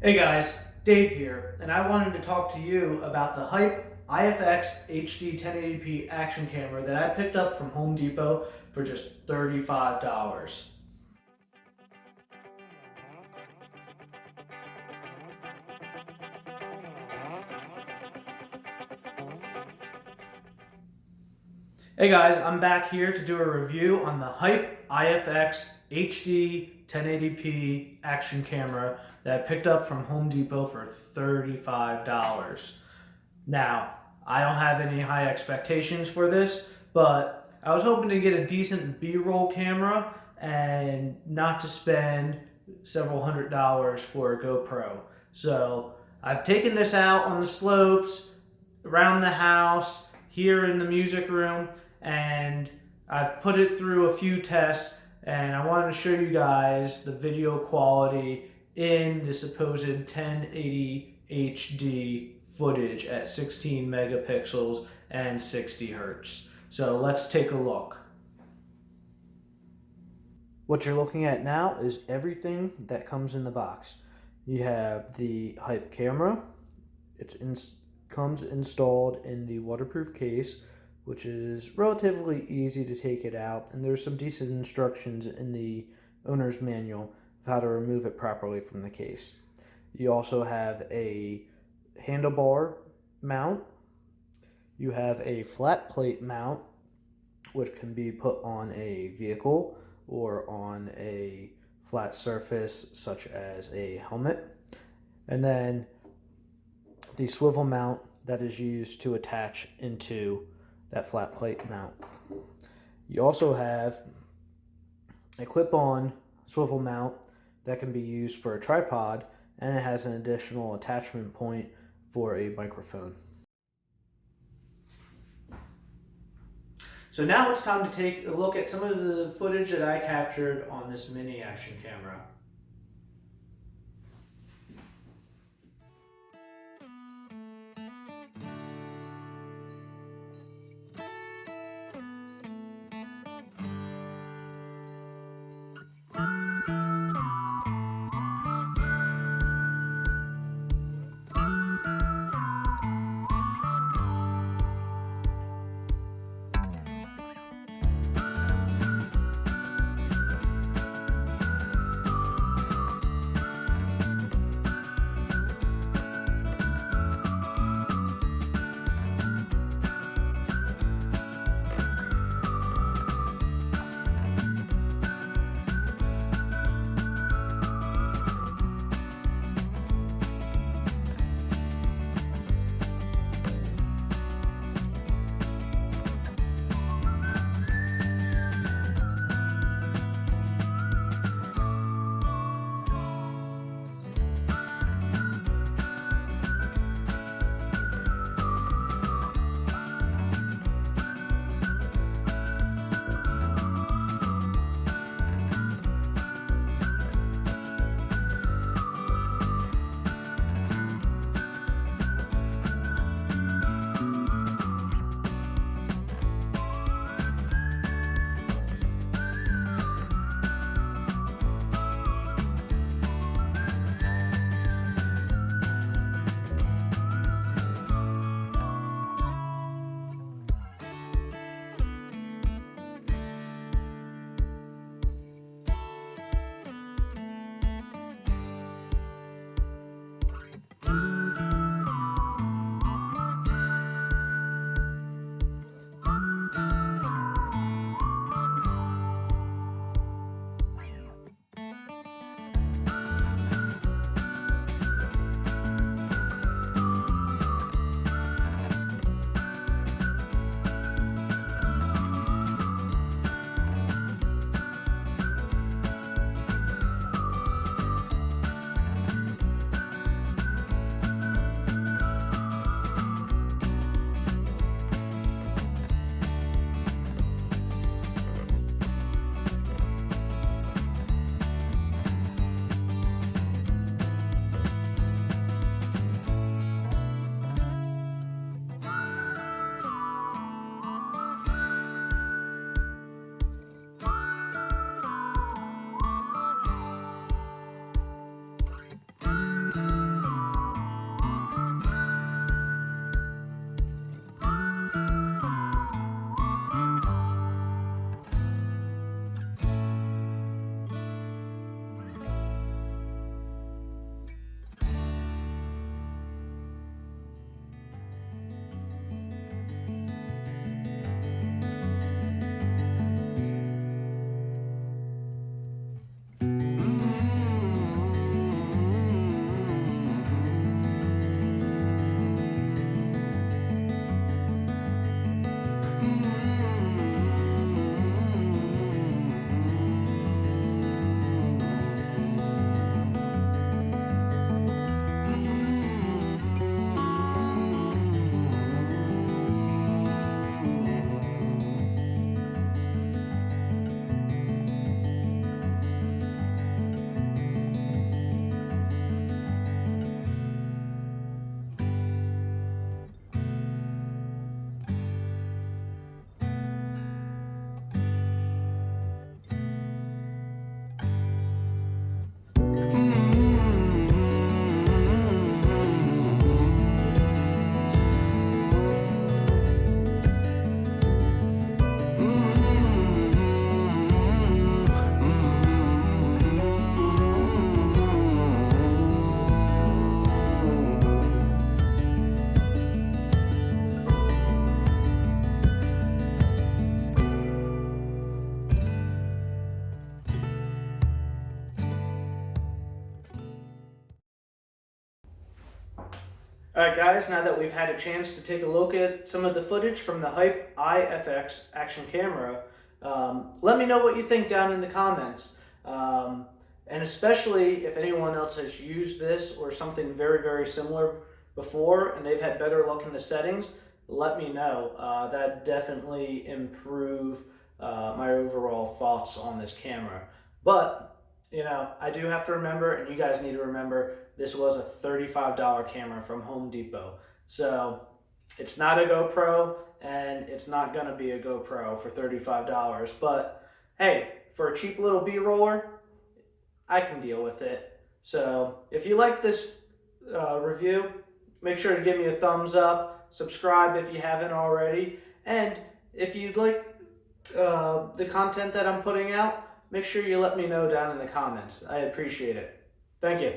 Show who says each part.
Speaker 1: Hey guys, Dave here, and I wanted to talk to you about the Hype IFX HD 1080p action camera that I picked up from Home Depot for just $35. Hey guys, I'm back here to do a review on the Hype IFX HD 1080p action camera that I picked up from Home Depot for $35. Now, I don't have any high expectations for this, but I was hoping to get a decent B-roll camera and not to spend several $100s for a GoPro. So I've taken this out on the slopes, around the house, here in the music room, and I've put it through a few tests, and I wanted to show you guys the video quality in the supposed 1080 HD footage at 16 megapixels and 60 hertz. So let's take a look. What you're looking at now is everything that comes in the box. You have the Hype camera. Comes installed in the waterproof case, which is relatively easy to take it out, and there's some decent instructions in the owner's manual of how to remove it properly from the case. You also have a handlebar mount. You have a flat plate mount, which can be put on a vehicle or on a flat surface such as a helmet. And then the swivel mount that is used to attach into that flat plate mount. You also have a clip-on swivel mount that can be used for a tripod, and it has an additional attachment point for a microphone. So now it's time to take a look at some of the footage that I captured on this mini action camera. Alright guys, now that we've had a chance to take a look at some of the footage from the Hype IFX action camera, let me know what you think down in the comments. And especially if anyone else has used this or something very, very similar before and they've had better luck in the settings, let me know. That definitely improve my overall thoughts on this camera. But I do have to remember, and you guys need to remember, this was a $35 camera from Home Depot. So it's not a GoPro, and it's not going to be a GoPro for $35. But hey, for a cheap little B-roller, I can deal with it. So if you like this review, make sure to give me a thumbs up, subscribe if you haven't already, and if you'd like the content that I'm putting out, make sure you let me know down in the comments. I appreciate it. Thank you.